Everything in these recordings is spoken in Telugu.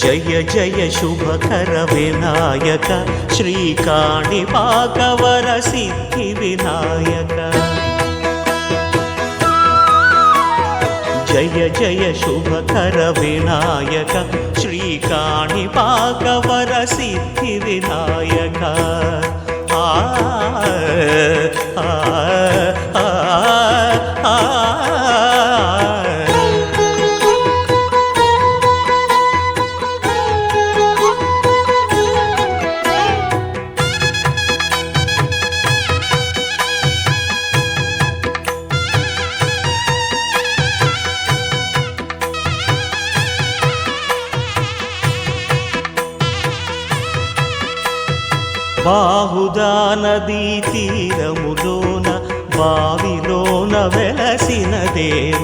జయ జయ శుభకర వినాయక శ్రీకాణిపాకవర సిద్ధి వినాయక జయ జయ శుభకర వినాయక శ్రీకాణిపాకవర సిద్ధి వినాయక ఆ బాహుదా నదీ తీరములోన బావిలోన వెలసిన దేవ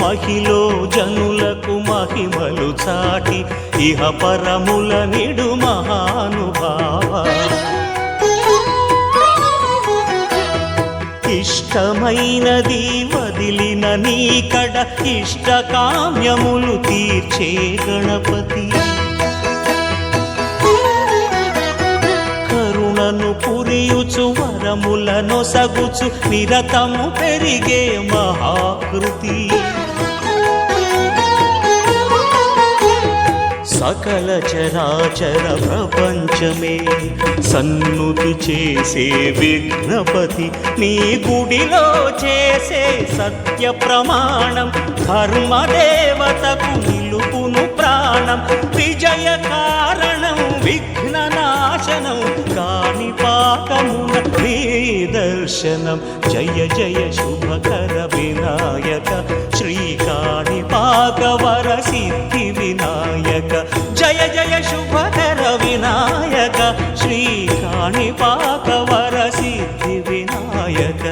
మహిలో జనులకు మహిమలు చాటి ఇహ పరముల నిడు మహానుభావ ఇష్టమైనది వదిలిన నీకడ ఇష్టకామ్యములు తీర్చే గణపతి పురియుచు వరములను సగుచు నిరతము పెరిగే మహాకృతి సకల చరాచర ప్రపంచమే సన్నుతి చేసే విఘ్నపతి నీ గుడిలో చేసే సత్య ప్రమాణం ధర్మదేవతకు నిలుపును ప్రాణం విజయ కారణం విఘ్న నాశనం కాణిపాకమున నీ దర్శనం జయ జయ శుభకర వినాయక శ్రీకాణిపాకవర సిద్ధి వినాయక జయ జయ శుభకర వినాయక శ్రీకాణిపాకవర సిద్ధి వినాయక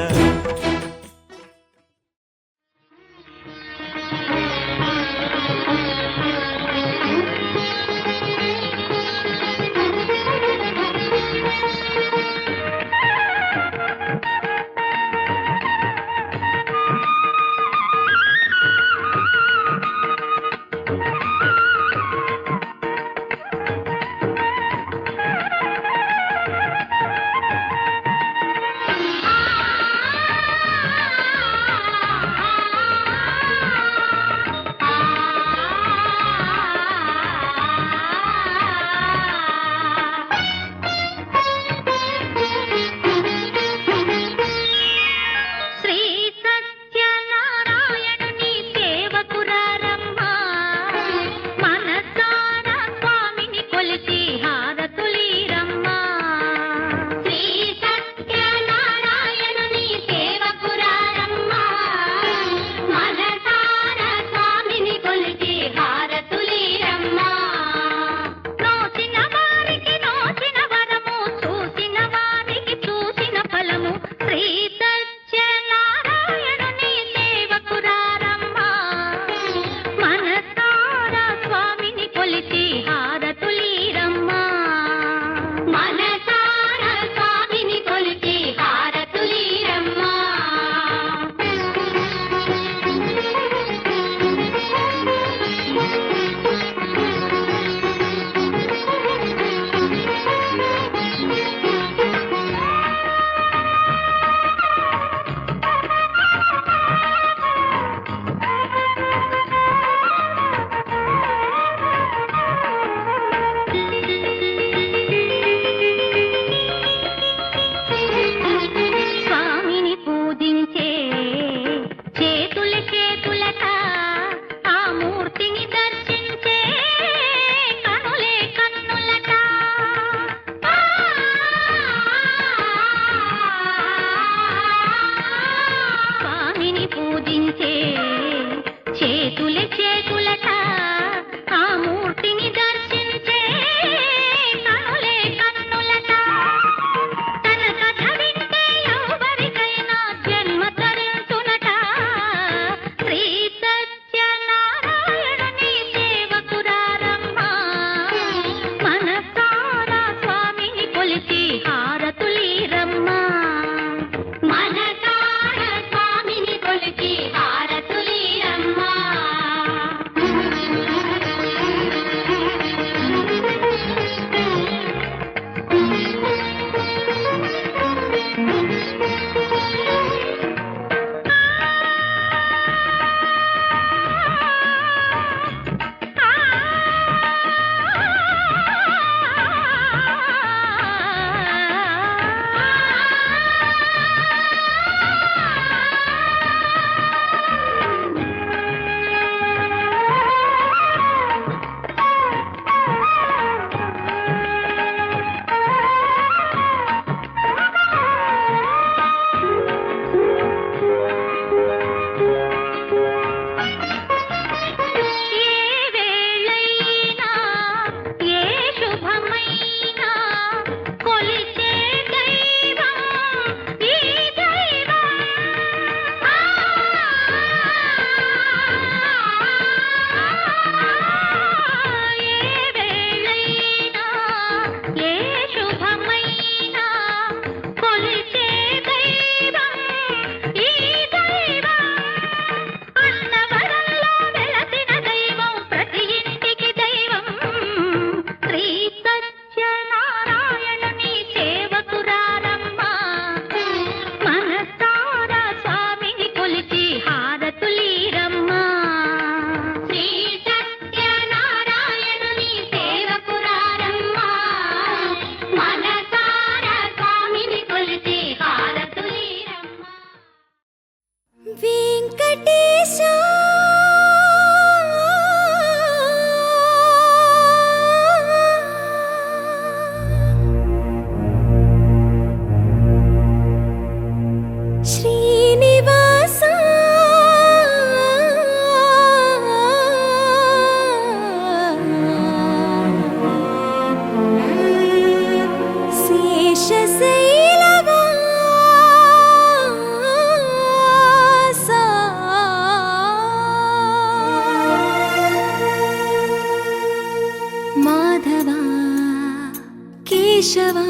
కేశవా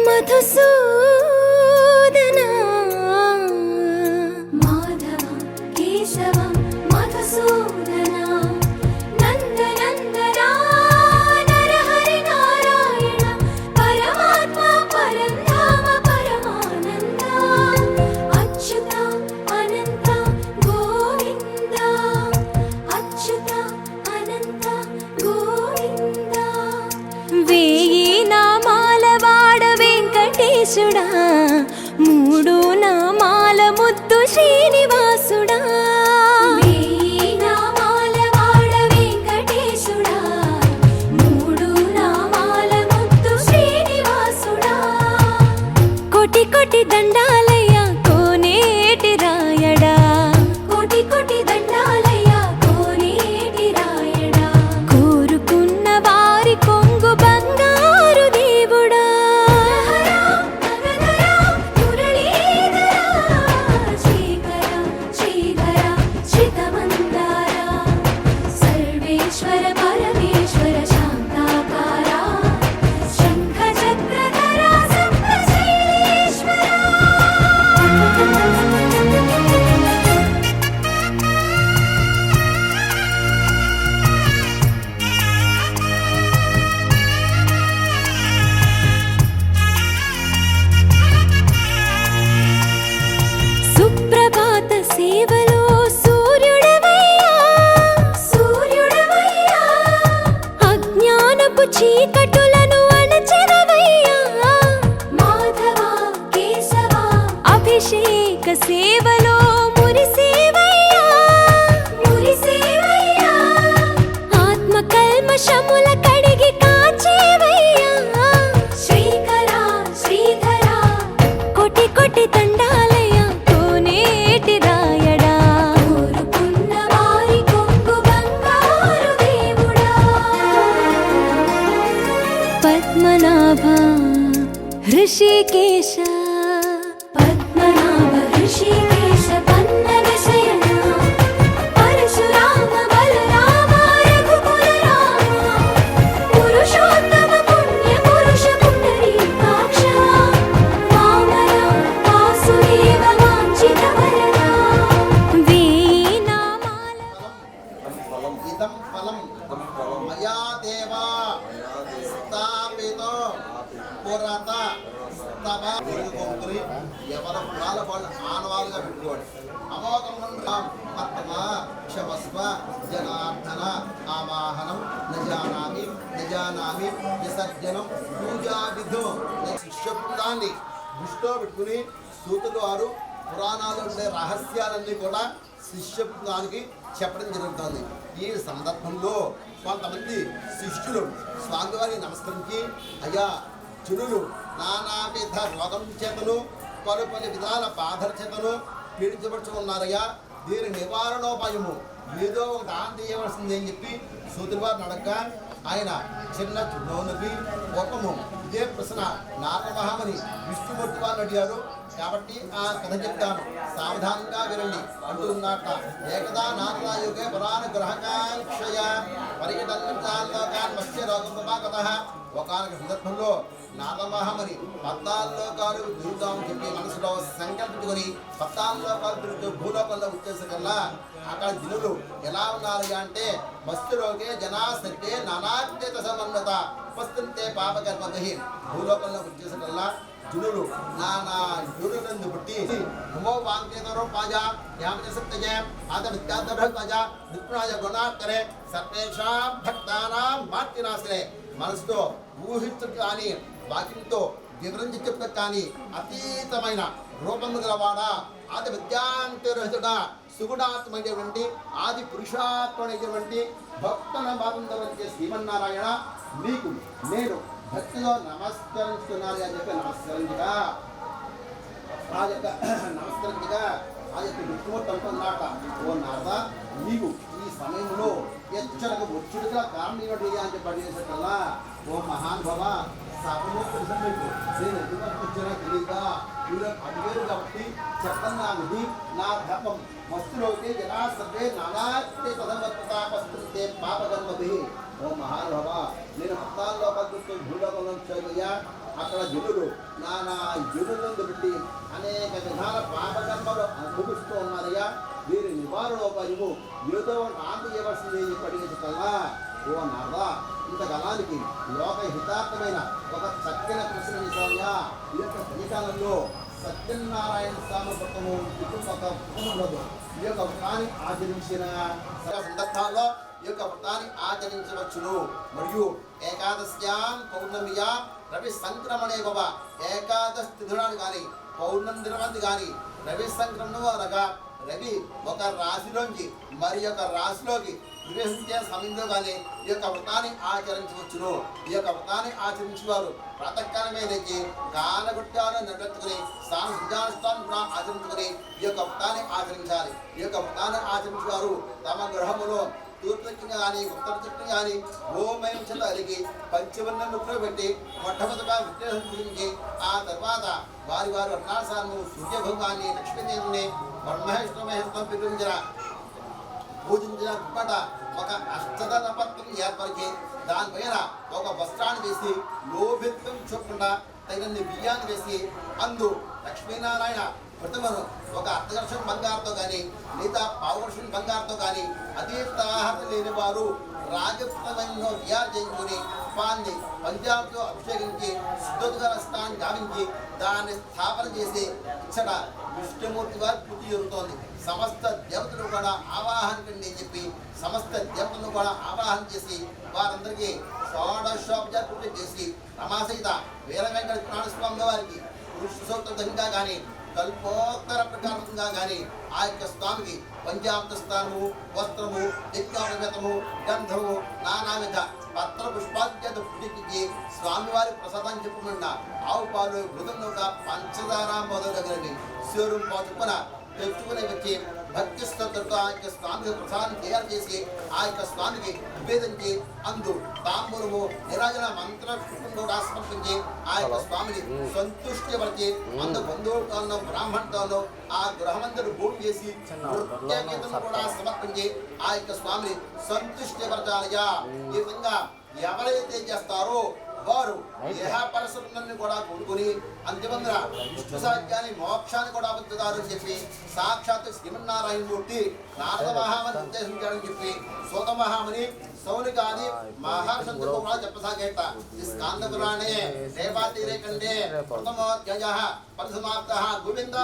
మధుసూదనా మాధవ కేశవ మధుసూదనా నందనందనా నరహరి నారాయణ పరమాత్మ పరంధామ పరమానంద అచ్యుత అనంత గోవింద అచ్యుత అనంత గోవింద వేయి నామాల వాడ వెంకటేశుడా మూడు నామాల ముద్దు శ్రీనివాసుడా వేయి నామాల వాడ వెంకటేశుడా మూడు నామాల ముద్దు శ్రీనివాసుడా కోటి కోటి దండాలయ్య కోనేటి రాయడా కోటి కోటి దండాలయ్య కోనేటి రాయడా కోరుకున్న వారి కొంగు బంగారు దేవుడా శ్రీకర శ్రీధర చితమందార సర్వేశ్వర పరమేశ్వర శాంతాకార శంఖ చక్రధర సప్తశైలేశ్వర సుప్రభాత సేవలో సూర్యుడవయ్యా సూర్యుడవయ్యా అజ్ఞానపు చీకటులను అణచెదవయ్యా మాధవ కేశవ అభిషేక సేవలో మురిసేవయ్యా మురిసేవయ్యా ఆత్మ కల్మషముల కడిగి కాచేవయ్యా శ్రీకర శ్రీధర కోటి కోటి దండాలయ కోనేటి రాయడా కోరుకున్న వారి కొంగు బంగారు దేవుడా పద్మనాభ హృషికేశ పద్మనాభ హృషికేశ పన్నగ శయన పరశురామ బలరామ రఘుకుల రామ పురుషోత్తమ పుణ్య పురుష పుండరీకాక్ష వామన వాసుదేవ వాంఛిత వరద వేయి నామాల ఇదం ఫలం మయా దేవా స్థాపితో పురత స్తవ కొనుక్కొని ఎవరి ప్రాల వాళ్ళు ఆనవాలుగా పెట్టుకోండి అమోఘం పద్మ క్షమస్వ జనార్దన ఆవాహనం నజానామి నజానామి విసర్జనం పూజా విధం శిష్యపురాన్ని దృష్టిలో పెట్టుకుని సూతులు వారు పురాణాలు ఉండే రహస్యాలన్నీ కూడా శిష్యపురానికి చెప్పడం జరుగుతుంది. ఈ సందర్భంలో కొంతమంది శిష్యులు స్వామివారికి నమస్కరించి అయ్యా జనులు నానావిధ రోగం చేతను పలు విధాల బాధల చేతను పీడించబడుచున్నారయ్యా దీని నివారణోపాయము ఏదో ఒక దానం చేయవలసింది అని చెప్పి సూతుల వారిని అడగగా ఆయన చిన్న నోనుకి కోపము ఇదే ప్రశ్న నారమహామని విష్ణుమూర్తి వారిని అడిగారు కాబట్టి ఆ కథ చెప్తాను సావధానంగా వినండి అంటున్నట్ట ఏకదా నారదాయుగే పురాణ గ్రహకాంక్షయ పర్యటనలోకాన్ మత్స్య రోగంకథ ఒకనొక సందర్భంలో నారమహామని 14 లోకాలు తిరుగుతామని చెప్పి మనసులో సంకల్పించుకొని 14 లోకాలు తిరుగుతూ భూలోకంలో వచ్చేసరికల్లా అక్కడ జనులు ఎలా ఉన్నారు అంటే మత్స్యలోకే జనా సర్వే నానాత్యత సమన్వత ఉపస్థితే పాపకర్మగహి భూలోకంలో వచ్చేసరికల్లా జనులు నానా జనులందు పుట్టి నమో వాంకేతరో పాజా యామజసప్తజే ఆద విద్యార్థభ్రతాజా నిపుణాయ గుణాకరే సర్వేషాం భక్తానాం మార్తినాశనే మనసుతో ఊహించు కానీ వాక్యంతో వివరించి చెప్పు కానీ అతీతమైన రూపము గలవాడా ఆది విద్యాంతరహితుడా సుగుణాత్మైనటువంటి ఆది పురుషాత్మైనటువంటి భక్తుల భాగంలో శ్రీమన్నారాయణ మీకు నేను భక్తిలో నమస్కరిస్తున్నాను అని చెప్పి నమస్కరించగా ఆ యొక్క నమస్కరించగా ఆ యొక్క విష్ణుమూర్తి అంటున్నాట ఓ నారద నీకు ఈ సమయంలో ఎచ్చరకు వచ్చుడుగా కారణం ఏమిటి అని చెప్పి అడిగేసరికల్లా ఓ మహానుభవ సభలో తెలిసిన పెట్టు నేను ఎందుకు వచ్చానో తెలియదా మీరు అడిగారు కాబట్టి చెప్పండి నా విధి నా ధర్మం మస్తులోకి జనా సర్వే నానాత్తే తదవర్తాపస్తే పాపకర్మభి. ఓ మహానుభవ నేను పద్నాలుగు పద్ధతితో భూలోకంలో వచ్చాయ్యా. అక్కడ జనులు నానా జనులను పెట్టి అనేక విధాల పాపకర్మలు అనుభవిస్తూ ఉన్నారయ్యా. వీరి నివారణోపాయము ఏదో నాకు చేయవలసింది పడిన కల్లా. ఓ నాదా ఇంతకాలానికి లోక హితార్థమైన ఒక చక్కని ప్రశ్న విషయా. ఈ యొక్క కలికాలంలో సత్యనారాయణ స్వామి వ్రతము కుటుంబ ఉండదు. ఈ యొక్క వ్రతాన్ని ఆచరించిన సందర్భాల్లో ఈ యొక్క వ్రతాన్ని ఆచరించవచ్చును. మరియు ఏకాదశ్యాం పౌర్ణమియా రవి సంక్రమణే గొప్ప ఏకాదశి తిథులను కానీ పౌర్ణమి దినవంతి కానీ రవి సంక్రమణం అనగా రవి ఒక రాశిలోంచి మరి యొక్క రాశిలోకి ప్రవేశించే సమయంలో కానీ ఈ యొక్క వ్రతాన్ని ఆచరించవచ్చును. ఈ యొక్క వ్రతాన్ని ఆచరించేవారు ప్రాతకాలమే లేచి కాలగుట్టాలను నిలబెట్టుకుని సంధ్యానుష్ఠానం కూడా ఆచరించుకుని ఈ యొక్క వ్రతాన్ని ఆచరించాలి. ఈ యొక్క వ్రతాన్ని ఆచరించేవారు తమ గృహములో తూర్పు కానీ ఉత్తర చుట్టూ కానీ ఓమయం చెంత అలిగి పంచవర్ణను పెట్టి మొట్టమొదటిగా విశ్లేషణ గురించి ఆ తర్వాత వారి వారి వర్ణాసారము సూర్యభంగాన్ని లక్ష్మీదేవిని బ్రహ్మేశ్వరమేశ్వరం పిలిపించిన పూజించిన పిమ్మట ఒక అష్టదళ పత్రం ఏర్పరిచి దానిపైన ఒక వస్త్రాన్ని వేసి లోభిత్వం చూపకుండా తగినన్ని బియ్యాన్ని వేసి అందు లక్ష్మీనారాయణ ప్రతిమను ఒక అర్ధవర్షం బంగారుతో కానీ మిగతా పావువర్షం బంగారుతో కానీ అదే తాహత లేని వారు రాజపుత్రమైన తయారు చేయించుకుని పాన్ని పంజాబ్తో అభిషేకించి శుద్ధోద్గార స్థానం గావించి దాన్ని స్థాపన చేసి ఇచ్చట విష్ణుమూర్తి వారి పూర్తి జరుగుతోంది. సమస్త దేవతలు కూడా ఆవాహనకండి అని చెప్పి సమస్త దేవతలను కూడా ఆవాహన చేసి వారందరికీ షోడశోపచార పూజ చేసి రమాసహిత వీర వెంకట స్వామి వారికి పురుషోత్తరంగా కానీ కల్పోత్తర ప్రకారంగా కానీ ఆ యొక్క స్వామికి పంచామృత స్థానము వస్త్రము యజ్ఞాపేతము గంధము నానావిధ పత్ర పుష్పాద్యత పూజించి స్వామివారి ప్రసాదాన్ని చెప్పుకుండా ఆవు పాలు మృదంగా పంచదార మొదలైనవి శివరం చొప్పున తెచ్చుకుని వచ్చి భక్తి శ్రద్ధలతో ఆ యొక్క స్వామికి ప్రసాదం తయారు చేసి ఆ యొక్క స్వామికి నివేదించి అందు తాంబూలము నిరాజన మంత్ర కూడా సమర్పించి ఆ యొక్క స్వామిని సంతుష్టిపరిచి అందు బంధువులతోనూ బ్రాహ్మణులతోనూ ఆ గృహమందరూ భూమి చేసి నృత్యగీతం కూడా సమర్పించి ఆ యొక్క స్వామిని సంతుష్టిపరచాలయ్యా. ఈ విధంగా ఎవరైతే చేస్తారో వారు దేహపరశులను కూడా కూడుకుని అంతిమంగా విష్ణు సాధ్యాన్ని మోక్షాన్ని కూడా పొందుతారు అని చెప్పి సాక్షాత్ శ్రీమన్నారాయణమూర్తి నారద మహామని ఉద్దేశించాడని చెప్పి సూత మహామని సౌనికాది మహర్షులతో కూడా చెప్పసాగేట. ఈ స్కాంద పురాణే రేపాతీరే కండే ప్రథమోధ్యాయ పరిసమాప్తః గోవింద.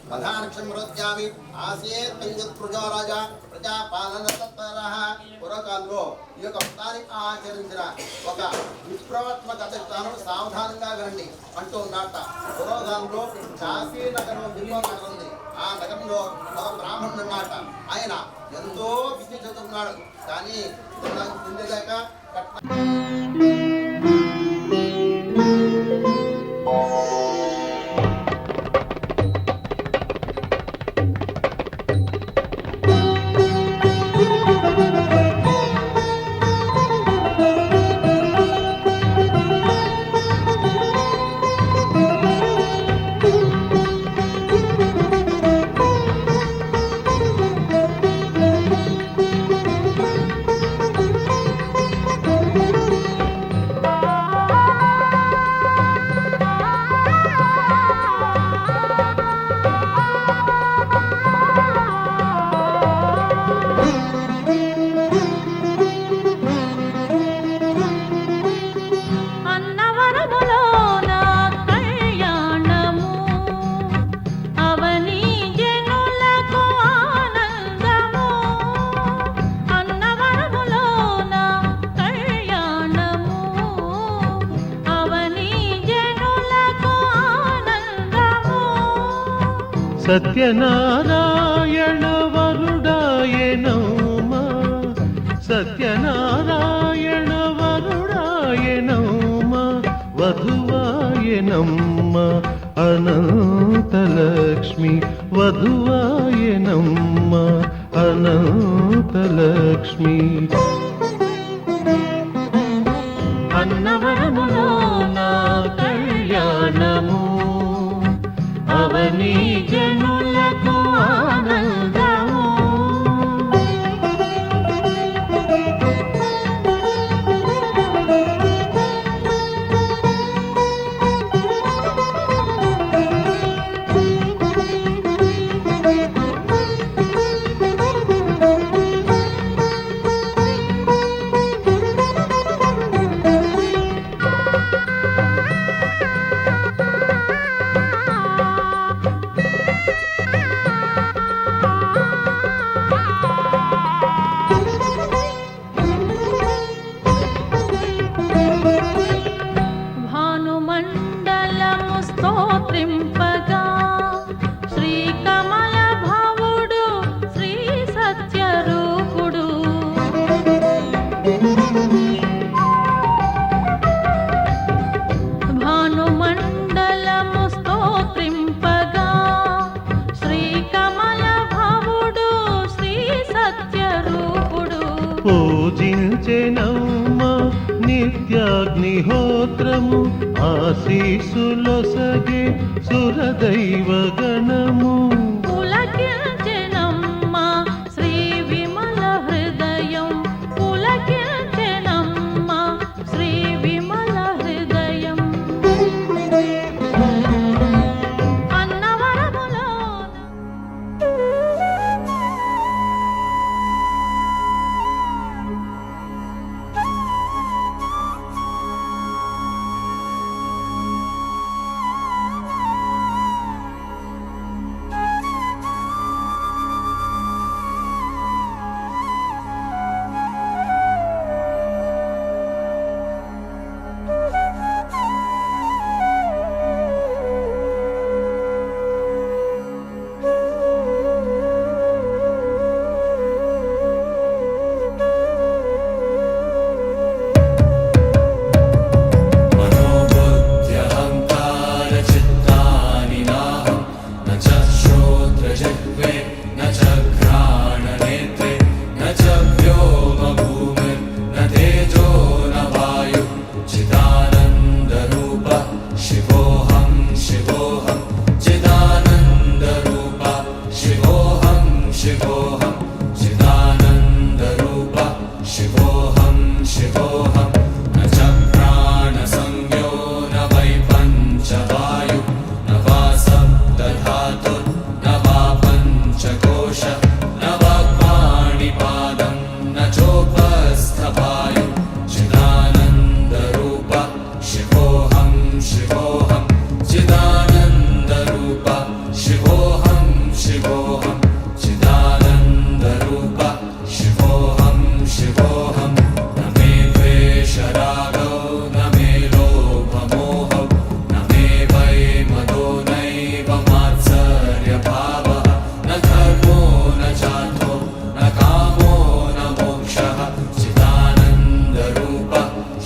ప్రధానక్షమరోద్యామి ఆసేత్ పంచత్ ప్రజారాజా ప్రజాపాలన తత్పరః. పూర్వకాలంలో ఈ యొక్క వ్రతాన్ని ఆచరించిన ఒక విప్లవాత్మక అధిష్టానం సావధానంగా వినండి అంటూ ఉన్నట్ట. పూర్వకాలంలో కాశీ నగరం దిల్లో నగరం ఉంది. ఆ నగరంలో ఒక బ్రాహ్మణుడు ఉన్నట్ట. ఆయన ఎంతో విద్య చదువుకున్నాడు. కానీ తిండిలేక సత్యనారాయణ వరుడాయనౌమా సత్యనారాయణ వరుడాయనౌమా వధువాయనమ్మ అనంతలక్ష్మి వధువాయనమ్మ అనంతలక్ష్మి అన్నవరములో నా కళ్యాణము అవని జనులకు ఆనందము భానుమండలము స్తోత్రింపగా శ్రీకమల భవుడు శ్రీ సత్యరూపుడు భానుమండలము స్తోత్రింపగా శ్రీకమల భవుడు శ్రీ సత్యరూపుడు పూజించెనమ్మ నిత్యాగ్నిహోత్రము ఆశీసులొసగే సురదైవ గణము పులకించెనమ్మ శ్రీ విమల హృదయం పులకించెనమ్మ శ్రీ విమల హృదయం అన్నవరములో मनोबुद्ध्यहङ्कारचित्तानि नाहं न च श्रोत्रजिह्वे न च घ्राणनेत्रे न च व्योमभूमिर्न तेजो न वायुः चिदानन्दरूप शिवोऽहं शिवोऽहं चिदानन्दरूप शिवोऽहं शिवोऽहं चिदानन्दरूप शिवोऽहं शिवोऽहं न च प्राणसंज्ञो न वै पञ्चवायु न वा सप्तधातुर्न वा पञ्चकोश न वा पाणिपादं न चोपस्थवायु चिदानन्दरूप शिवोऽहं शिवोऽहं चिदानन्दरूप शिवोऽहं शिवोऽहं चिदानन्दरूप शिवोऽहं शिवोऽहं न मे द्वेषरागौ न मे लोभमोहौ न मे वै मदो नैव मात्सर्यभावः न धर्मो न चार्थो न कामो न मोक्षः चिदानन्दरूप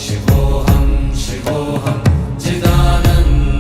शिवोऽहं शिवोऽहं चिदानन्दरूप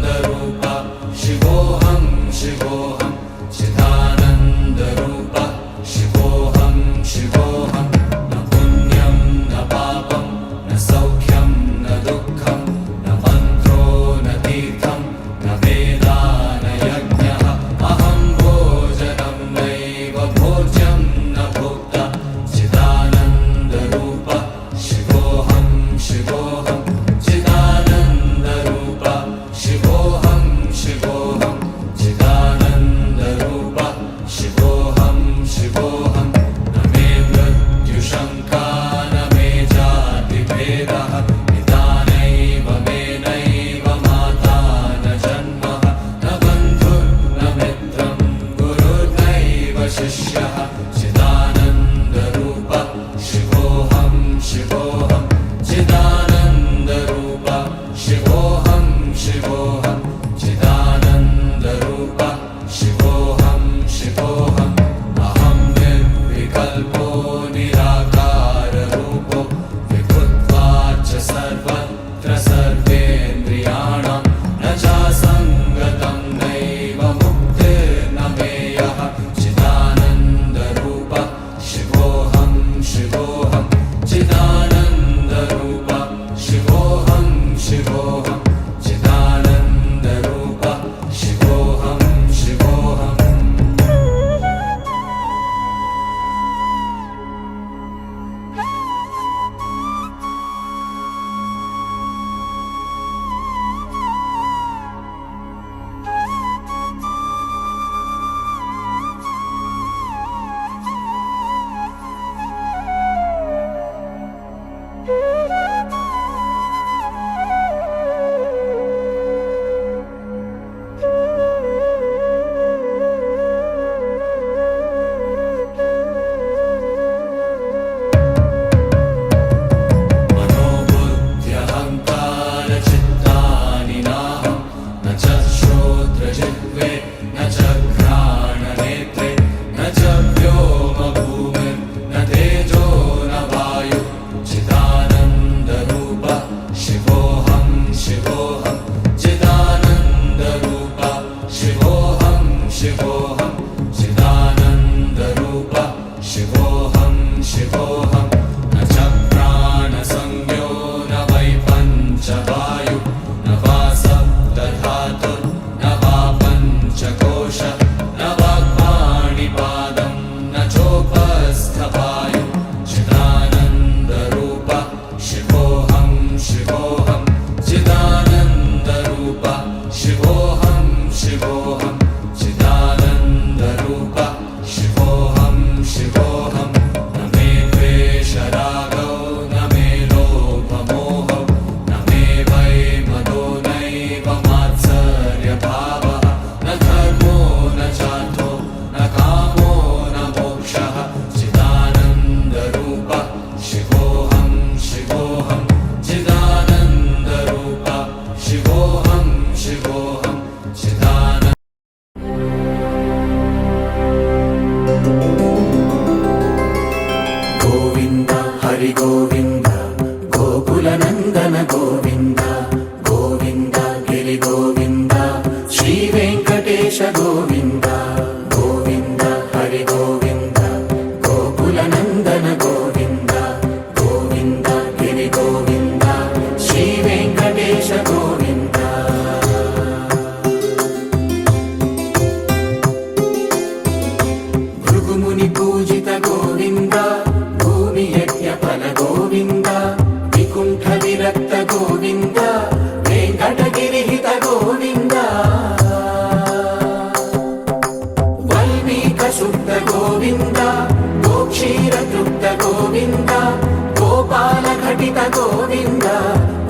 గోవింద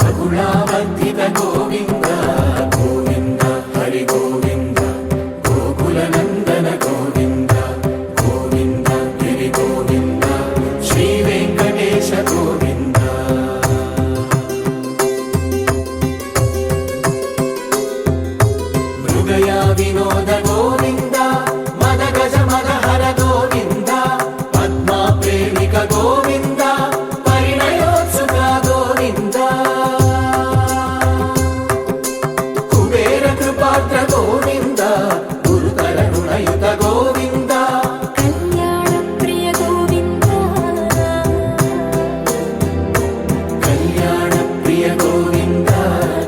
బహుళావర్ధిత గోవింద గోవింద హరి గోవింద గోకుల నందన గోవింద గోవింద గిరి గోవింద శ్రీ వెంకటేశ గోవింద మృగయా వినోద గోవింద మద గజ మద హర గోవింద పద్మా ప్రేమిక గోవింద పరిణయోత్సుక గోవింద కుబేర కృపాత్ర గోవింద గురుతర రుణయుత గోవింద కళ్యాణ ప్రియ గోవింద కళ్యాణ ప్రియ గోవింద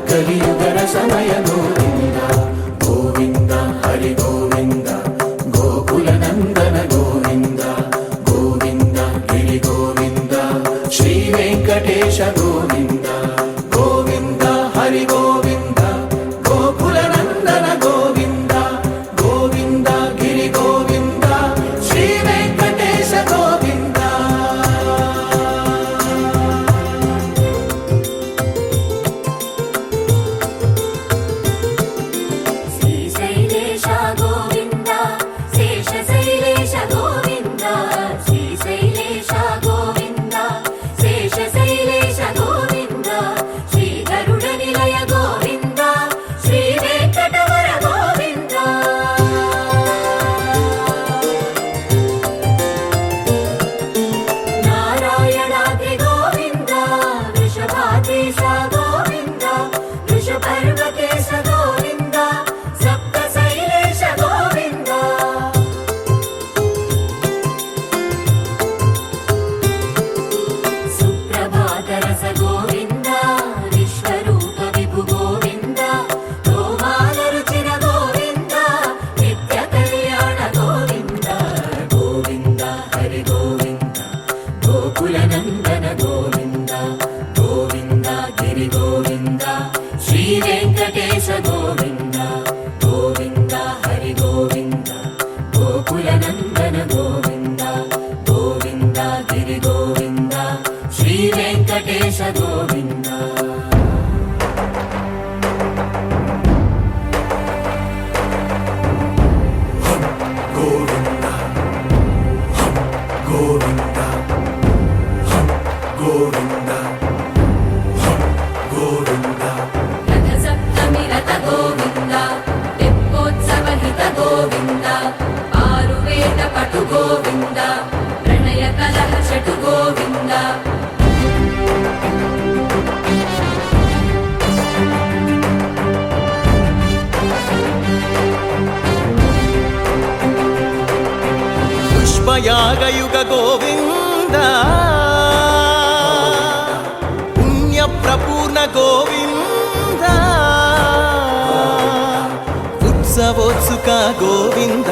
కలియుగర సమయ గోవింద గోవింద హరి గోవింద గోకుల నందన గోవింద గోవింద గిరి గోవింద శ్రీ వెంకటేశ గోవింద గోవింద హరి గోవింద గోకుల నందన గోవింద గోవింద గిరి గోవింద శ్రీ వెంకటేశ గోవింద శ్రీశైలేశ గోవింద శేషశైలేశ గోవింద శ్రీశైలేశ గోవింద శేషశైలేశ గోవింద శ్రీ గరుడ నిలయ గోవింద శ్రీ వెంకటవర గోవింద నారాయణాద్రి గోవింద వృషభాద్రీశ గోవింద వృషపర్వతేశ గోవింద సప్త శైలేశ గోవింద సుప్రభాతరస గోవింద విశ్వరూప విభు గోవింద గోమాల రుచిర గోవింద నిత్య కళ్యాణ గోవింద గోవింద హరి గోవింద గోకుల నందన గోవింద గోవింద గిరి గోవింద శ్రీ వెంకటేశ గోవింద గోవింద హరి గోవింద గోకుల నందన గోవింద గోవింద గిరి గోవింద శ్రీ వెంకటేశ గోవింద గోవింద గోవింద గోవింద గోవింద రథ సప్తమి రథ గోవింద తెప్పోత్సవ హిత గోవింద ఆరువేద పటు గోవింద ప్రణయ కలహ షటు గోవింద పుష్పయాగయుగ గోవింద పుణ్య ప్రపూర్ణ గోవింద ఉత్సవోత్సుక గోవింద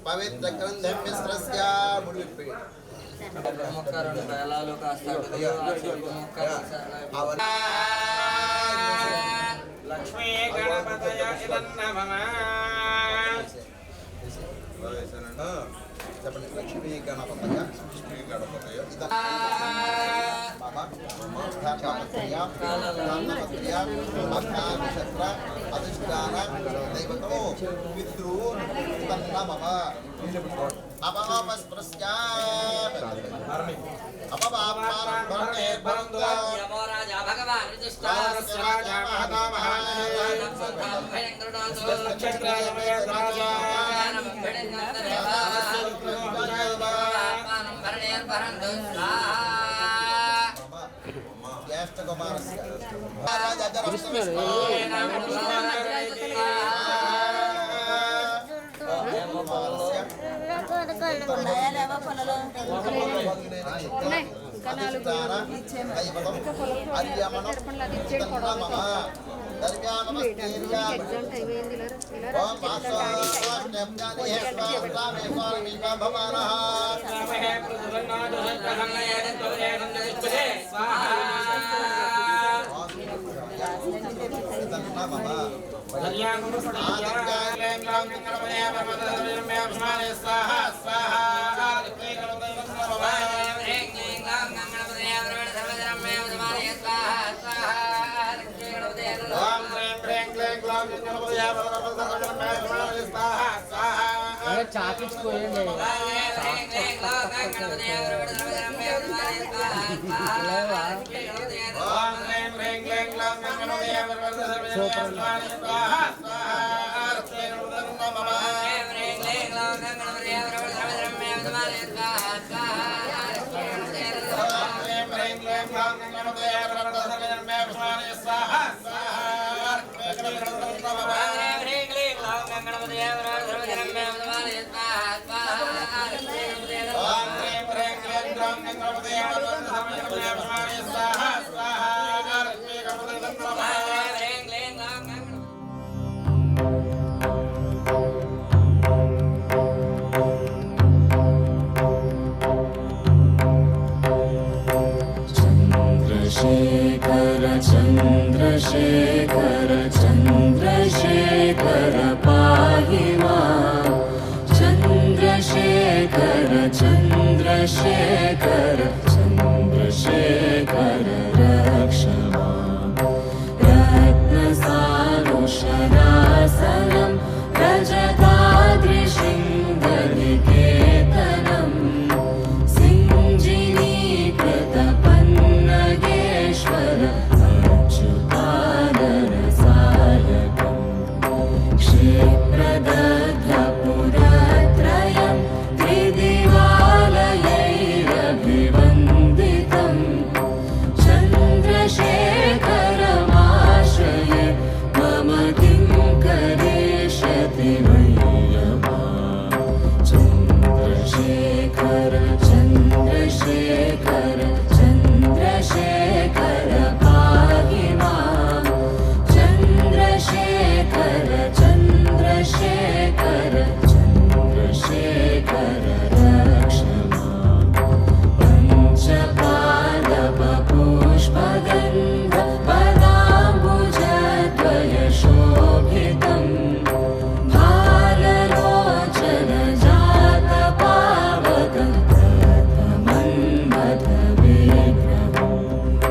పవిత్ర గ్రంథం మిశ్రస్య ముడిపి లక్ష్మీ గణపతయ ఇదన్నమః చెప్పండి. లక్ష్మీ గణపతయ లక్ష్మీ గణపతయ నక్షత్ర అధిష్టాన దైవతో పితృ మమ అపమస్పృశ్యాత్ యమో రాజా భగవాన్ యుధిష్ఠిరస్య రాజా జ్యేష్ఠ కుమారస్య చాకించుకోండి चन्द्रशेखर चन्द्रशेखर पाहि मां चन्द्रशेखर चन्द्रशेखर चन्द्रशेखर रक्ष मां रत्नसानुशरासनं रजताद्रिशृङ्गनिकेतनं सिञ्जिनीकृतपन्नगेश्वर क्षिप्रदध्वपुरत्रयं त्रिदिवालयैरभिवन्दितं चन्द्रशेखरमाश्रये मम किं करिष्यति मय्यमा चन्द्रशेखर चन्द्रशेखर चन्द्रशेखर पाहि मां चन्द्रशेखर चन्द्रशेखर चन्द्रशेखर रक्ष मां पञ्चपादपपुष्पगन्ध पदाम्बुजद्वयशोभितं भाललोचनजातपावकं प्रथमन्मथविग्रहम्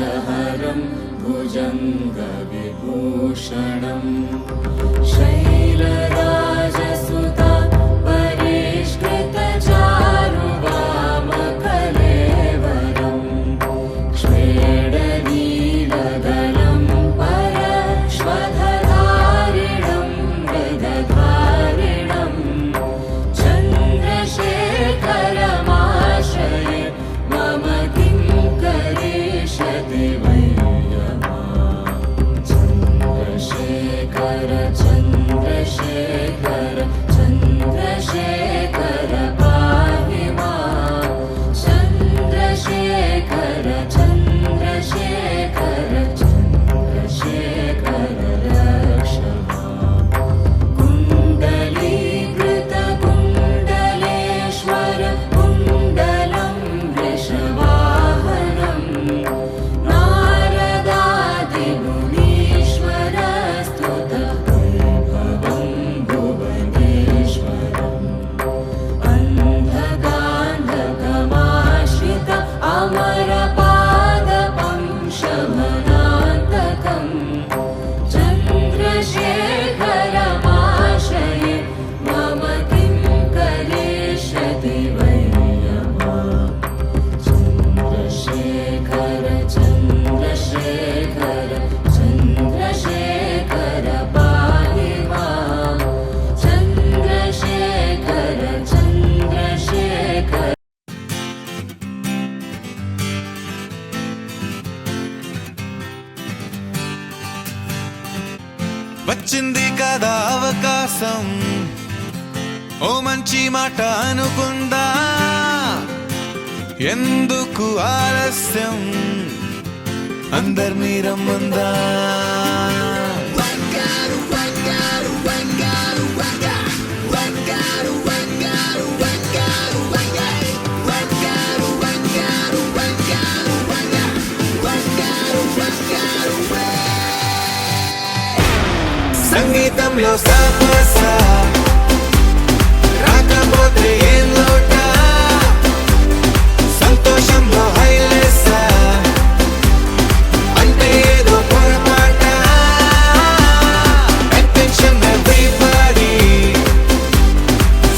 पाशहरं भुजङ्गविभूषणं शैलराजसुता परिष्कृतचारुवामकलेवरं श्वेडनीलगलं परश्वधधारिणं मृगधारिणं चन्द्रशेखरमाश्रये मम किं करिष्यति वै यमा चन्द्रशेखर चन्द्रशेखर चन्द्रशेखर पाहि मां चन्द्रशेखर चन्द्रशेखर चन्द्रशेखर रक्ष मां कुण्डलीकृतकुण्डलेश्वर कुण्डलं वृषवाहनं नारदादिमुनीश्वरस्तुतवैभवं भुवनेश्वरम् अन्धकान्धकमाश्रित अमरपादपं शमनान्तकं चन्द्रशेखरमाश्रये मम किं करिष्यति वै यमा चन्द्रशेखर चन्द्रशेखर चन्द्रशेखर पाहि मां चन्द्रशेखर चन्द्रशेखर వచ్చింది కదా అవకాశం ఓ మంచి మాట అనుకుందా ఎందుకు ఆలస్యం అందర్నీ రమ్మందా సంగీతంలో సాపస రాకపోతే ఏం లోట సంతోషంలో హైలెస్స అంటే ఏదో పొరపాట అటెన్షన్ ఎవ్రీబడీ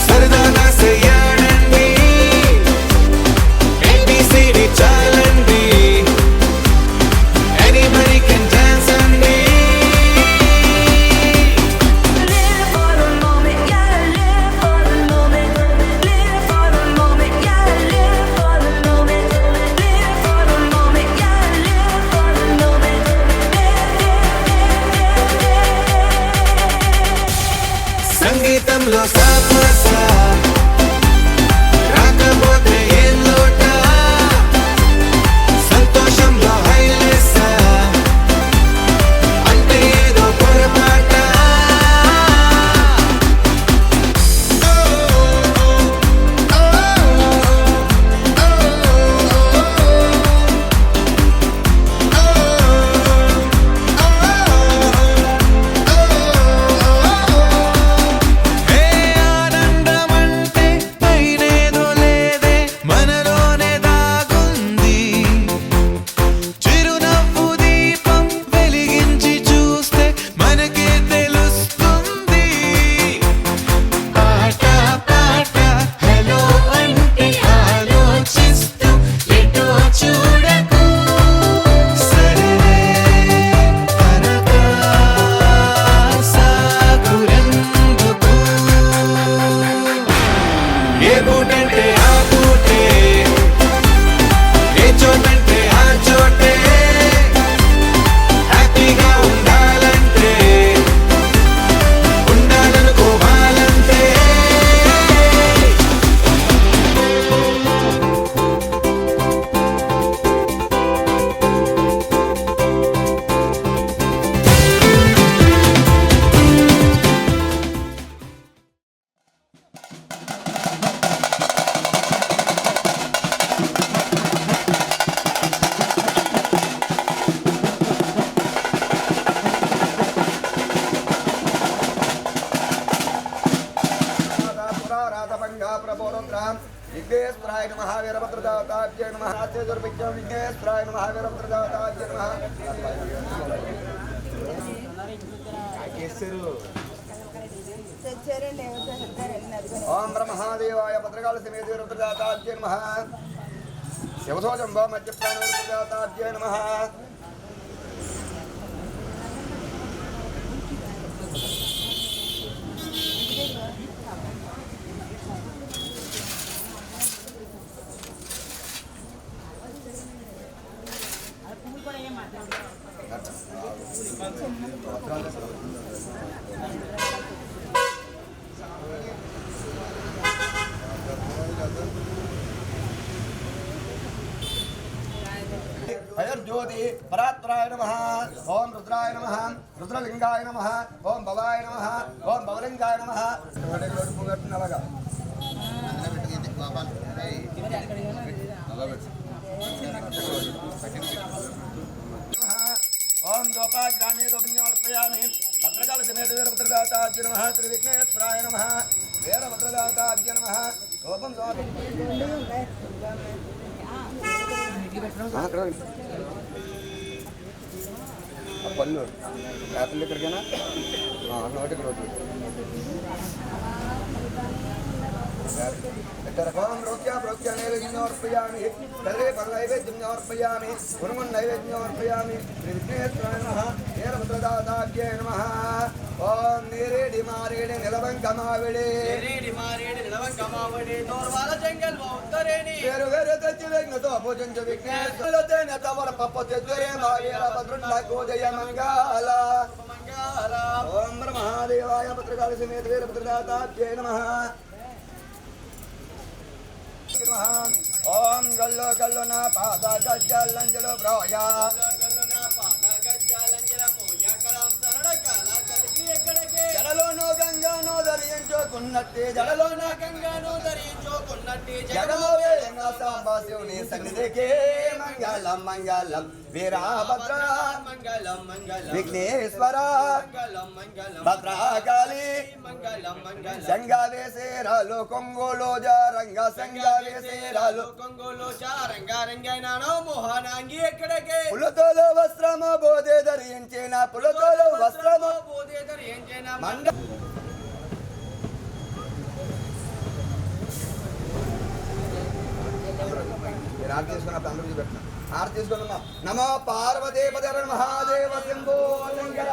సరదాగా చేయాలండి ABCD చాలండి anybody can dance అండి Live for the moment, yeah, live for the moment. Live for the moment, yeah, live for the moment. Live for the moment, yeah, live for the moment. సంగీతంలో సాపస రాకపోతే ఏం లోట సంతోషంలో హైలెస్స అంటే ఏదో పొరపాట ఏ ఆనందమంటే పైనేదో లేదే మనలోనే దాగుంది చిరునవ్వు దీపం వెలిగించి చూస్తే మనకే తెలుస్తుంది ఆట పాట హలో అంటే ఆలోచిస్తూ ఎటో చూడకు సరే తనగా సాగురెందుకు ఏ పూటంటే ఆ పూటే ఏ చోటంటే ఆ చోటే హ్యాపీగా ఉండాలంటే ఉండాలనుకోవాలంటే विघ्नेश्वराय नमः वीरभद्रदाताभ्ये नमः नाट्यदुर्भिक्षं विघ्नेश्वराय नमः वीरभद्रदाताभ्ये नमः ओम ब्रह्मदेवाय भद्रकाल समेत वीरभद्रदाताभ्ये नमः शिवध्वजंबो मध्यप्राण वीरभद्रदाताभ्ये नमः ज्योति परात्पराय नमः ओम रुद्राय नमः रुद्रलिंगाय नमः ओम भवाय नमः ओम भवलिंगाय नमः ओम दोपाग्रामे दोपिन्योर्पयामि भद्रकाल समेत वीरभद्रदाताभ्ये नमः त्रिविघ्नेश्वराय नमः वीरभद्रदाताभ्ये नमः ओम पन्नू యాపిల్ ఇక్కడికేనా నోటికి రోజు ओम रोक्या नैवेद्योर्पयामि सर्वे नैवेद्योर्पयामि गुरुमन् नैवेद्योर्पयामि विघ्नेश्वराय नमः वीरभद्रदाताभ्ये नमः ओम नेरेडी मारेडी निलवंकमाविडे दौरवाला जंगल उत्तरेनी వేరు వేరు తెచ్చి వెంగతో భోజంచ విఘ్నేశ్వరతే నతవర పప్పతే త్వరే మాయేర భద్రుండ గోజయ మంగళ ఓం బ్రహ్మదేవాయ భద్రకాళ సమేత వీరభద్రదాతాభ్యే నమః ओम गल्लो गल्लो ना पादा गज्जलंजलो ब्रोया జడలోనో గంగానో ధరించుకున్నట్టే జడలోన గంగానో ధరించుకున్నట్టే జగమోవే సాంబా శివుని సన్నిధికే మంగళం మంగళం వీరభద్ర మంగళం మంగళం విఘ్నేశ్వర మంగళం మంగళం భద్రకాళి మంగళం మంగళం సంగవేసేరాలు కొంగోలో జారంగ సంగవేసేరాలు కొంగోలో జారంగ రంగైనానో మోహనాంగి ఎక్కడికే పులతోలో వస్త్రము బోధే ధరించిన పులతోలో వస్త్రము బోధే ధరించిన మంగ ఆర్తి తీసుకున్నప్పుడు అందరూ చూపెట్టిన ఆర్తి తీసుకున్నామా నమో పార్వతీపతి మహాదేవ శంభో శంకర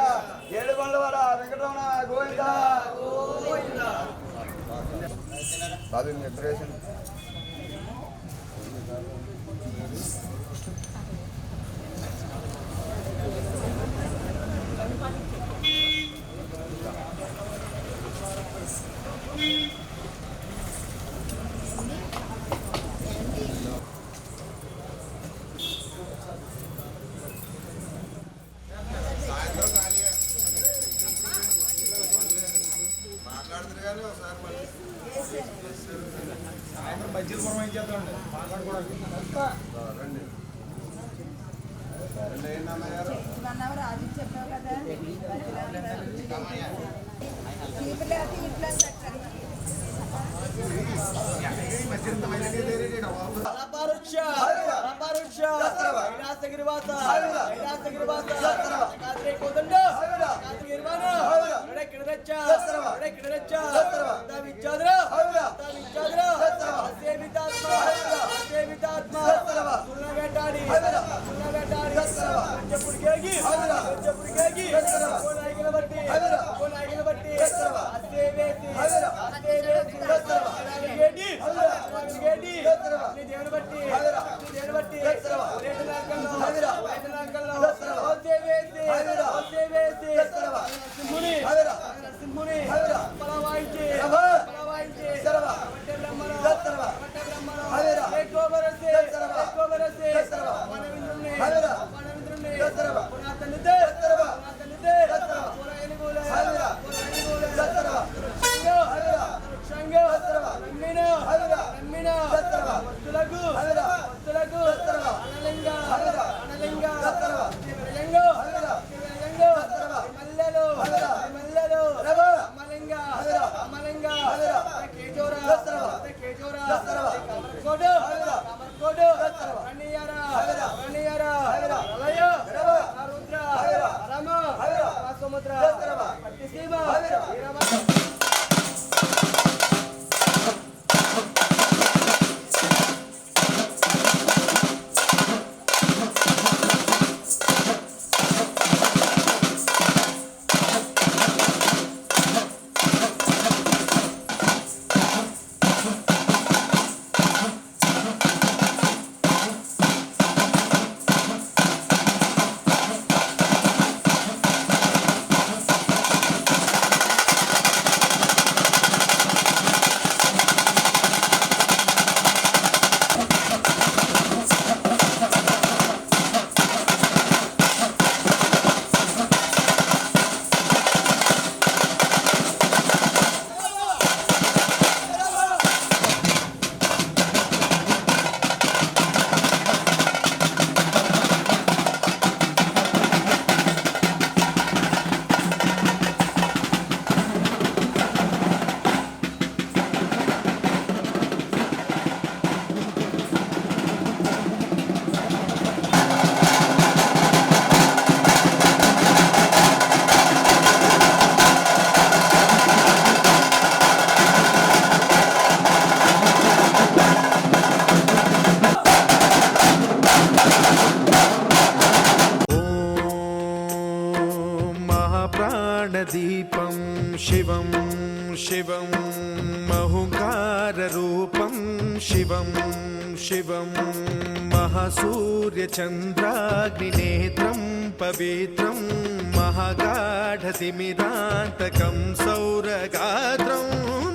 ఏడుకొండలవాడ వెంకటరమణ గోవింద బాబు మీ ప్రిపరేషన్ బజ్జీలు పురమాయించేద్దామండి మాట్లాడుకోవడానికి शिवं शिवं महुङ्काररूपं शिवं शिवं महासूर्यचन्द्राग्निनेत्रं पवित्रं महागाढतिमिरान्तकं सौरगात्रं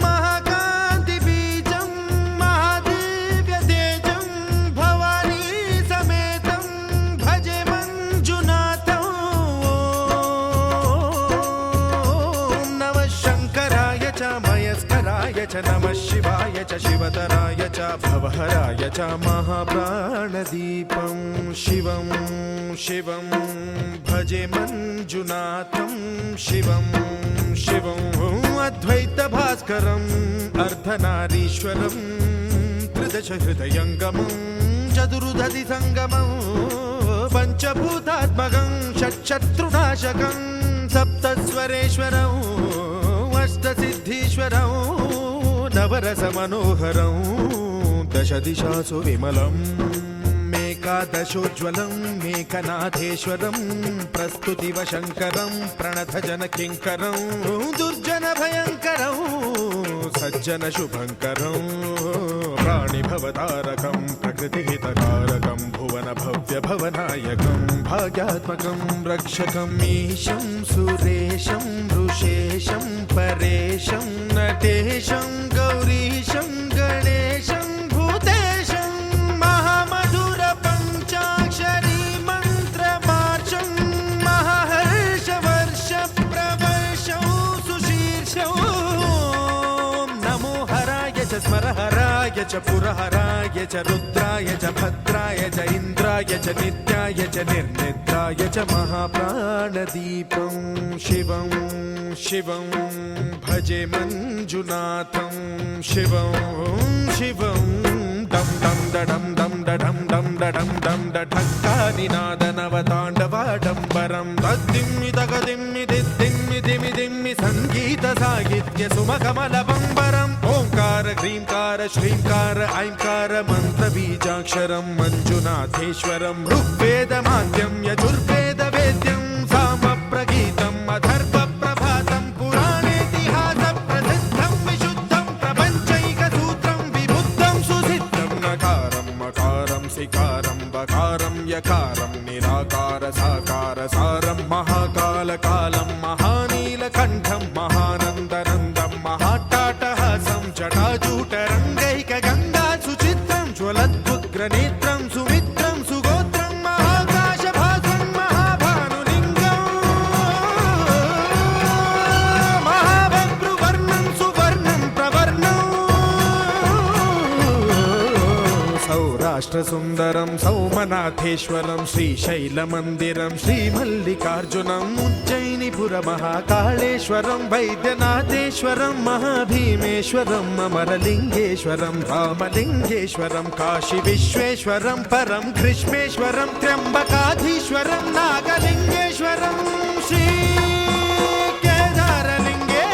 महाकान्तिबीजं महादिव्यतेजं भवानी समेतं भजे मञ्जुनाथं ॐ नमः शङ्कराय च मयस्कराय च नमः शिवाय च शिवतराय च भवहराय च महाप्राणदीपं शिवं शिवं भजे मञ्जुनाथं शिवं शिवं अद्वैतभास्करम् अर्धनारीश्वरं त्रिदशहृदयङ्गमं चतुर्दधिसङ्गमं पञ्चभूतात्मकं षट्शत्रुनाशकं सप्तस्वरेश्वरम् अष्टसिद्धीश्वरं नवरसमनोहरं दशदिशासु विमलम् एकादशोज्ज्वलं मेकनाथेश्वरं प्रस्तुतिवशङ्करं प्रणतजनकिङ्करं दुर्जनभयङ्करं सज्जनशुभङ्करं प्राणिभवतारकं प्रकृतिहितकारकं भुवनभव्यभवनायकं भाग्यात्मकं रक्षकं ईशं सुरेशं ऋषेशं परेशं नटेशं गौरीशं गणेशं भूतेशं महामधुर पञ्चाक्षरी मन्त्रमार्चं महाहर्षवर्ष प्रवर्षं सुशीर्षं नमो हराय च स्मरहराय च पुरहराय च रुद्राय च भद्राय च इन्द्राय च नित्याय च निर्निद्राय च महाप्राणदीपं शिवं शिवं भजे मञ्जुनाथं शिवं शिवं दं दं दडं दं दडं दं दडं दं दढक्कानिनादनवताण्डवाडम्बरं तद्दिम्मि तगदिम्मि दिद्दिम्मि दिमि दिम्मि सङ्गीतसाहित्य सुमकमलबम्बरम् ओङ्कार ह्रीङ्कार श्रीङ्कार ऐङ्कार मन्त्रबीजाक्षरं मञ्जुनाथेश्वरं ऋग्वेदमाद्यं यजुर्वेदवेद्यं सामप्रगीतम् अथर्वप्रभातं पुराणेतिहासप्रसिद्धं विशुद्धं प्रपञ्चैकसूत्रं विबुद्धं सुसिद्धं नकारं मकारं सिकारं बकारं यकारं निराकार साकार सारं महाकालकालं महानीलकण्ठं महानन्दनन्दं महाट्टाटहासं जटाजूटरङ्गैकगङ्गा सुचित्रं ज्वलद्वुग्रनेत्रं सुमित्रं सुगोत्रं महाकाशभासं महाभानुलिङ्गं महाभद्रुवर्णं सुवर्णं प्रवर्णं सौराष्ट्रसुन्दरं सौमनाथेश्वरं श्रीशैलमन्दिरं श्रीमल्लिकार्जुनम् उज्जयिनीपुरमहाकाळेश्वरं वैद्यनाथेश्वरं महाभीमेश्वरम् अमरलिङ्गेश्वरं रामलिङ्गेश्वरं काशीविश्वेश्वरं परं ग्रीष्मेश्वरं त्र्यम्बकाधीश्वरं नागलिङ्गेश्वरं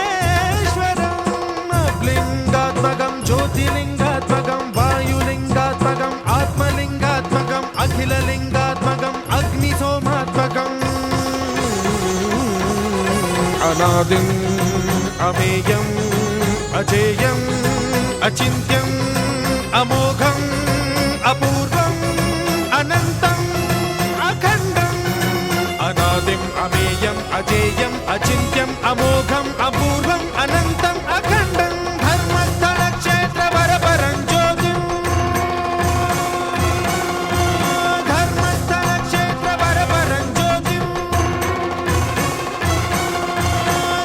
श्रीकेदारलिङ्गेश्वरम् अब्लिङ्गात्मकं ज्योतिलिङ्गात्मकं वायुलिङ्गात्मकम् आत्मलिङ्गात्मकम् अखिललिङ्गात्मकम् अग्निसोमात्मकम् अनादिम् अमेयम् अजेयम् अचिन्त्यम् अमोघम् अपूर्वम् अनन्तम् अखण्डम् अनादिम् अमेयम् अजेयम् अचिन्त्यम् अमोघम् अपूर्वम् अनन्तम् अखण्डम् धर्मस्थलक्षेत्रवरपरं ज्योतिम् धर्मस्थलक्षेत्रवरपरं ज्योतिम्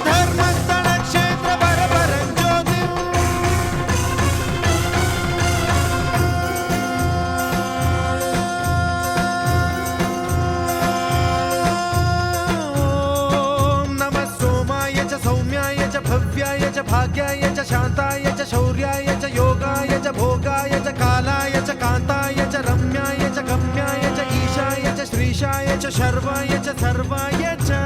धर्मस्थलक्षेत्रवरपरं ज्योतिम् ॐ नमः सोमाय च सौम्याय च भव्याय च भाग्याय च शान्ताय च शौर्याय च योगाय च भोगाय च कालाय च कान्ताय च रम्याय च गम्याय च ईशाय च श्रीशाय च शर्वाय च सर्वाय च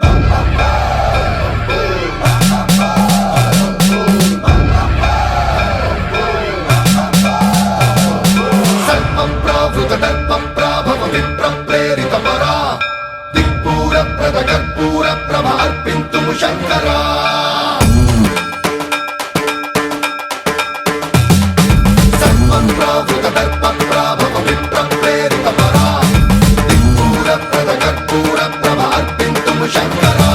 Bam bam bam అర్పింతుము శంకరా సన్మంత్రావృత దర్ప ప్రాభవ విప్ర ప్రేరిత పరా దిక్పూర ప్రద కర్పూర ప్రభ అర్పింతుము శంకరా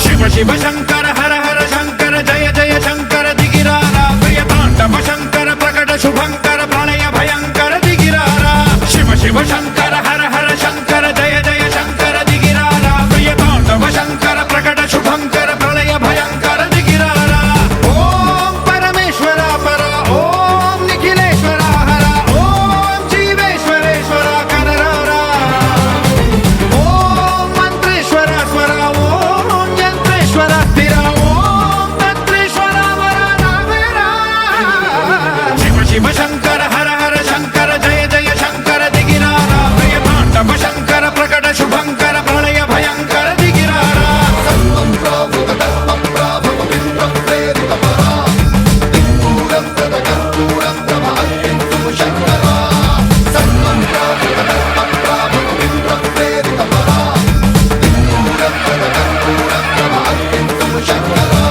శివ శివ శంకర హర హర శంకర జయ జయ శంకర దిగిరారా ప్రియ తాండవ శంకర ప్రకట శుభంకర ప్రళయ భయంకర దిగిరారా శివ శివ శంకర హర హర శంకర జయ జయ శంకర దిగిరారా ప్రియ తాండవ శంకర ప్రకట శుభంకర ప్రళయ భయంకర దిగిరారా ఓం పరమేశ్వర పర ఓం నిఖిలేశ్వర హర ఓం జీవేశ్వరేశ్వర కరరారా ఓం మంత్రేశ్వర స్వర ఓం యంత్రేశ్వర స్థిర ఓం తంత్రేశ్వర వర నావేరా శివ శివ శంకర హర హర శంకర జయ జయ శంకర దిగిరారా ప్రియ తాండవ శంకర ప్రకట శుభంకర ప్రళయ భయంకర దిగిరారా సన్మంత్రావృత దర్ప ప్రాభవ విప్ర ప్రేరిత పరా దిక్పూర ప్రద కర్పూర ప్రభ అర్పింతుము శంకరా సన్మంత్రావృత దర్ప ప్రాభవ విప్ర ప్రేరిత పరా దిక్పూర ప్రద కర్పూర ప్రభ అర్పింతుము శంకరా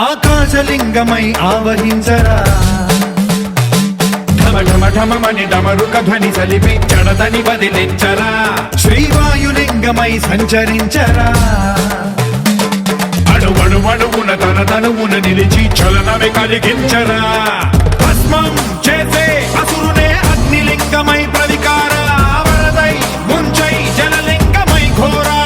ఆకాశలింగమై ఆవహించరా ఢమ ఢమ ఢమమని డమరుక ధ్వని సలిపి జడదని వదిలించరా శ్రీవాయులింగమై సంచరించరా అణువణువున తన తనువున నిలిచి చలనమే కలిగించరా భస్మం చేసే అసురునే అగ్నిలింగమై ప్రవికార వరదై ముంచై జలలింగమై ఘోరా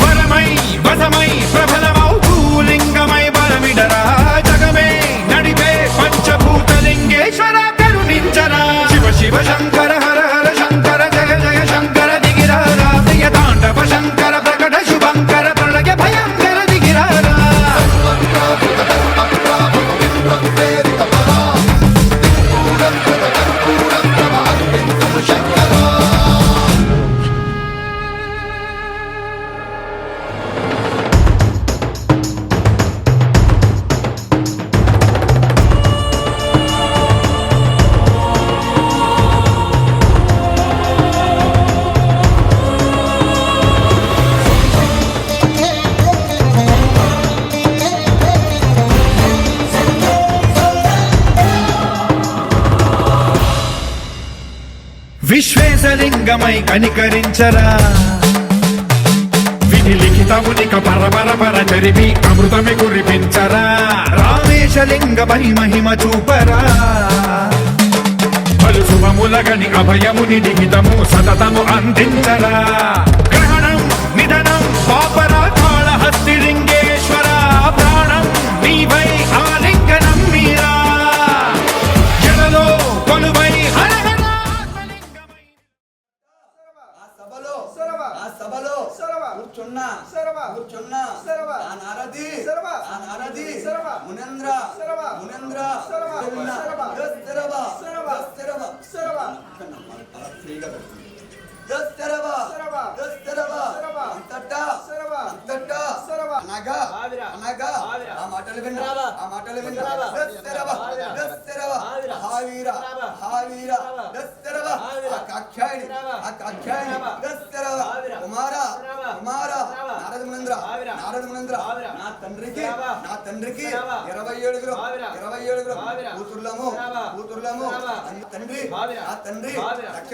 వరమై వసమై ప్రబలమౌ భూలింగమై బలమిడరా జగమే నడిపే పంచభూతలింగేశ్వర కరుణించరా శివ శివ శంకర హర హర శంకర జయ జయ శంకర దిగిరారా ప్రియ తాండవ శంకర ప్రకట శుభంకర ప్రళయ భయంకర దిగిరారా సన్మంత్రావృత దర్ప ప్రాభవ విప్ర ప్రేరిత పరా దిక్పూర ప్రద కర్పూర ప్రభ అర్పింతుము శంకరా విశ్వేశలింగమై కనికరించరా విధి లిఖితమునిక పరపర చరిపి అమృతమి కురిపించరా రామేశలింగమై మహిమ చూపరా పలు శుభములగని అభయముని నిహితము సతతము అందించరా గ్రహణం నిధనం పాపరా కాళహస్తి లింగేశ్వర ప్రాణం నీవై ఆలింగనం మీరా జలలో కొలువై హర హర ఆత్మలింగమై ఆ సభలో కూర్చున్నా ఆ నారది మునేంద్ర అనగా ఆ మాటలు వినరా కుమార నారద మునేంద్ర నా తండ్రికి 27 కూతుర్లము తండ్రి ఆ తండ్రి లక్ష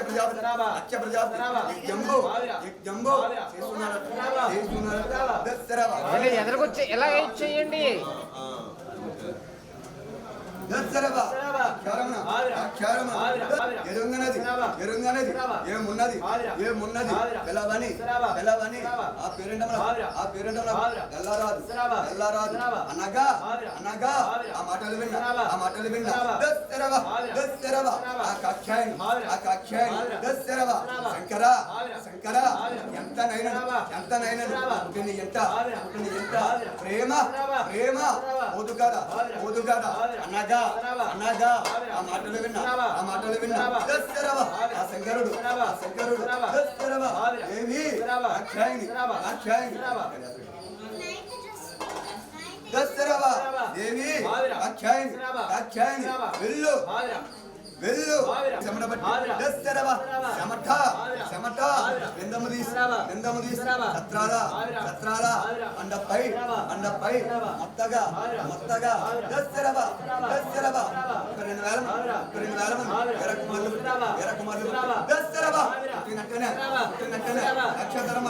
ప్రజాపతి యజ్ఞంబు చేస్తున్నారు ఎదరకొచ్చి ఎలా చేయండి దశరవ అక్షరమున అక్షరమున ఎరుంగనది ఎరుంగనది ఏమున్నది ఏమున్నది తెలవని తెలవని ఆ పేరెంటమున ఎల్లారాదు ఎల్లారాదు అనగా అనగా ఆ మాటలు విన్నా ఆ మాటలు విన్నా దశరవ దశరవ ఆ కాక్షాయని దశరవ శంకర శంకర ఎంత నైనడు పుట్టిన ఎంత ప్రేమ ప్రేమ ఓదు కదా అనగా అనగా ఆ మాటలు విన్నా దశరవ ఆ శంకరుడు దశరవ ఏమి కాక్షాయని దశరవ దేవి కాక్షాయని వెళ్ళు వెళ్ళు దశరవ శమఠ శమఠ నిందము తీసి సత్రాల అండపై మొత్తగా దశరవ ఒక 2,000 మంది ఎరకుమార్లు దశరవ పుట్టినట్టనే లక్షధర్మ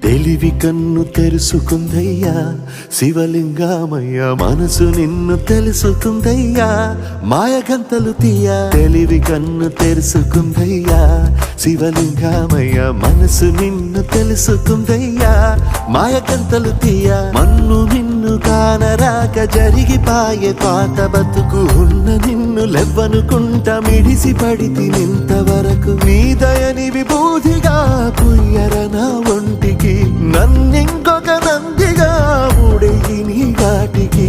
తెలివి కన్ను తెరుసుకుందయ్యా శివలింగమయ్య మనసు నిన్ను తెలుసుకుందయ్యా మాయగంతలు తీయ తెలివి కన్ను తెరుసుకుందయ్యా శివలింగమయ్య మనసు నిన్ను తెలుసుకుందయ్యా మాయగంతలు తీయ మన్ను నిన్ను కానరాక జరిగిపాయే పాత బతుకు ఉన్న నిన్ను లెవ్వనుకుంట మిడిసి పడితి నింతవరకు నీ దయని విభూతిగా పుయ్యరన ఒంటికి నన్నింకొక నందిగా ఉడేయి నీ ఘాటికి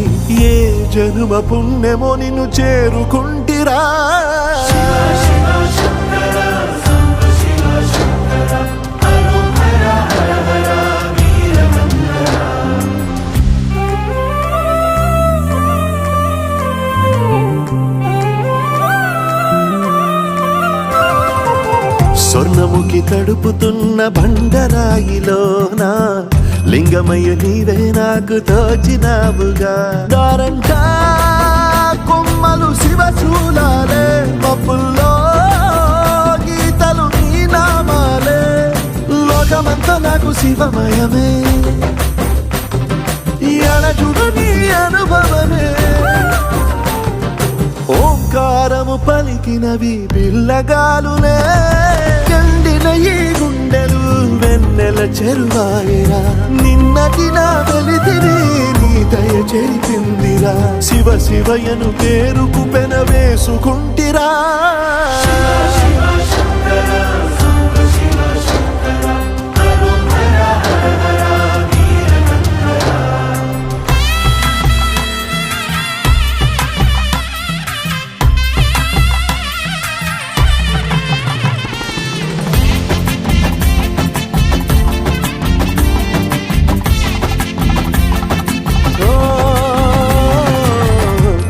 ఏ జనుమ పుణ్యమో నిన్ను చేరుకుంటిరా స్వర్ణముఖి తడుపుతున్న బండరాయిలోనా లింగమయ్య నీవే నాకు తోచినావుగా దారంటా కొమ్మలు శివశూలాలే మబ్బుల్లో గీతలు నీ నామాలే లోకమంతా నాకు శివమయమే ఎడజుడు నీ అనుభవమే ఓంకారము పలికినవి పిల్లగాలునే ఎండిన ఈ గుండెలు వెన్నెల చెరువాయరా నిన్నటి నా వెలితిరి నీ దయ చెరిపిందిరా శివ శివయను పేరుకు పెన వేసుకుంటిరా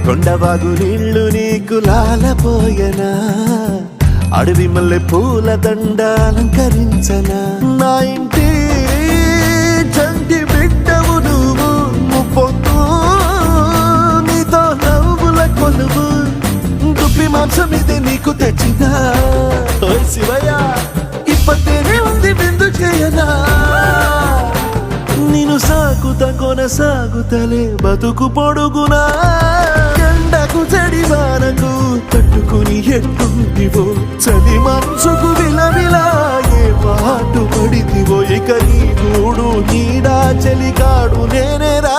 కొండవాగు నీళ్లు నీకు లాలపోయనా అడవి మల్లె పూల దండ అలంకరించనా నా ఇంటి చంటి బిడ్డవు నువ్వు ముప్పొద్దు నీతో నవ్వుల కొలువు దుప్పి మాంసం ఇది నీకు తెచ్చినా ఓ శివయ్య కొనసాగుతలే బతుకు పొడుగునా ఎండకు జడివానకు తట్టుకుని ఎట్టుంటివో చలి మనసుకు విలవిలా ఏ పాటు పడితివో ఇక నీ గూడు నీడా చలికాడు నేనేరా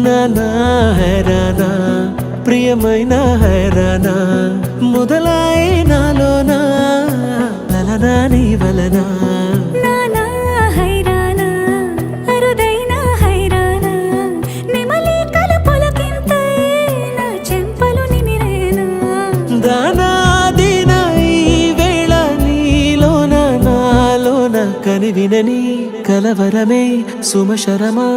నానా హైరానా ప్రియమైన హైరానా మొదలై నాలోనా లలనా నీ వలనా నానా హైరానా అరుదైన హైరానా నిమలి కలుపులకింతై నా చెంపలు నిమిరేనా దానా దిన ఈ వేళ నీలోన నాలోన కనివినని కలవరమే సుమశరమా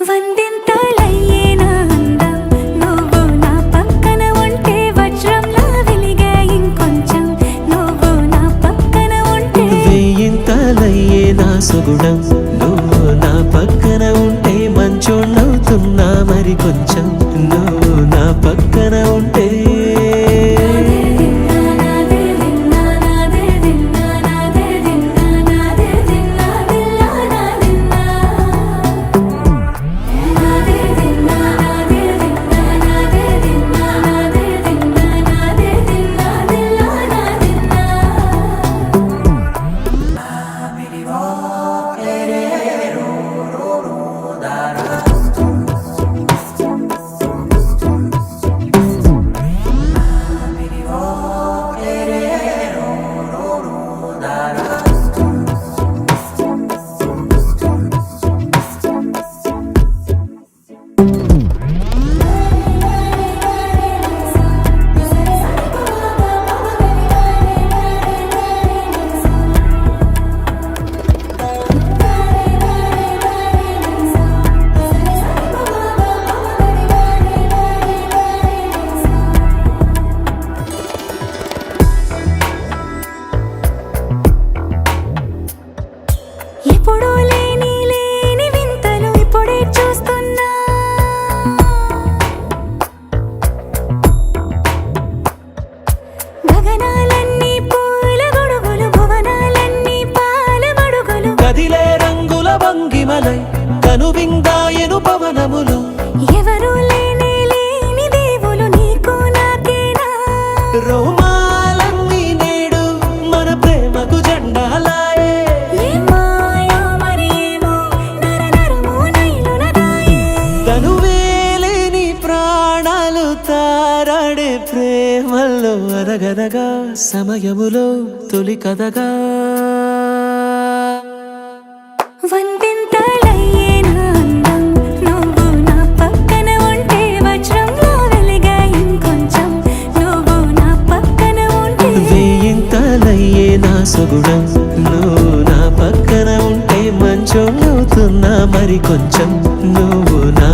వందింతలయ్యే నా అందం నువ్వు నా పక్కన ఉంటే వజ్రంలా వెలిగే ఇంకొంచెం నువ్వు నా పక్కన ఉంటే వెయ్యింతలయ్యే నా సుగుణం నువ్వు నా పక్కన ఉంటే మంచోళ్ళవుతున్నా మరి కొంచెం నువ్వు నా పక్కన ఉంటే ఎవరు లేని ఆడే ప్రేమల్లో అనగనగా సమయములో తొలి కథగా వందింతలయ్యేనా అందం నువ్వు నా పక్కన ఉంటే వజ్రంలో వెలిగా ఇంకొంచెం నువ్వు నా పక్కన ఉంటే వేయింతలయ్యే నా సొగుడం నువ్వు నా పక్కన ఉంటే మంచోళ్ళవుతున్నా మరి కొంచెం నువ్వు నా